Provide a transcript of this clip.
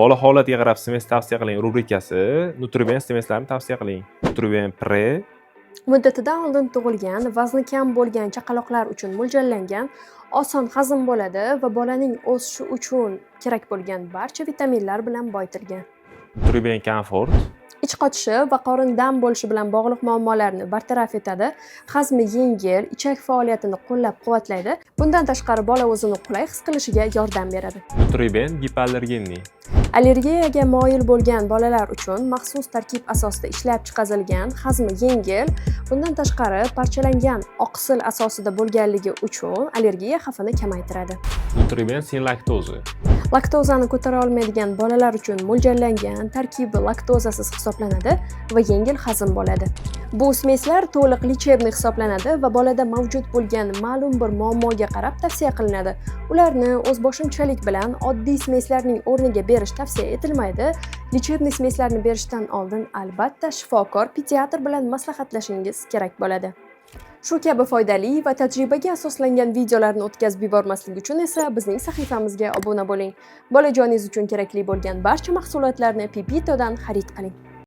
Bola holatiga qarab smes tavsiya qiling rubrikasi Nutriben smeslarni tavsiya qiling. Nutriben Pre Muddatidan oldin tug'ilgan, vazni kam bo'lgan chaqaloqlar uchun mo'ljallangan, oson hazm bo'ladi va bolaning o'sishi uchun kerak bo'lgan barcha vitaminlar bilan boyitilgan. Nutriben Comfort Ich qotishi va qorin dam bo'lishi bilan bog'liq muammolarni bartaraf etadi, hazmi yengil, ichak faoliyatini qo'llab-quvvatlaydi. Bundan tashqari bola o'zini qulay his qilishiga yordam beradi. Nutriben Gipoallergenniy Allergiyaga moyil bo'lgan bolalar uchun maxsus tarkib asosida ishlab chiqarilgan, hazmi yengil, bundan tashqari parchalangan oqsil asosida bo'lganligi uchun allergiya xavfini kamaytiradi. Nutriben Sin Laktoza Laktozani ko'tara olmaydigan bolalar uchun mo'ljallangan, tarkibi laktozasiz hisoblanadi va yengil hazm bo'ladi. Bu smeslar to'liq lichebniy hisoblanadi va bolada mavjud bo'lgan ma'lum bir muammoga qarab tavsiya qilinadi. Ularni o'zboshimchalik bilan oddiy smeslarning o'rniga berish tavsiya etilmaydi. Lichebniy smeslarni berishdan oldin albatta shifokor, pediatr bilan maslahatlashishingiz kerak bo'ladi. Shu kabi foydali va tajribaga asoslangan videolarni o'tkazib yubormaslik uchun esa bizning sahifamizga obuna bo'ling. Bolajoningiz uchun kerakli bo'lgan barcha mahsulotlarni Pepito'dan xarid qiling.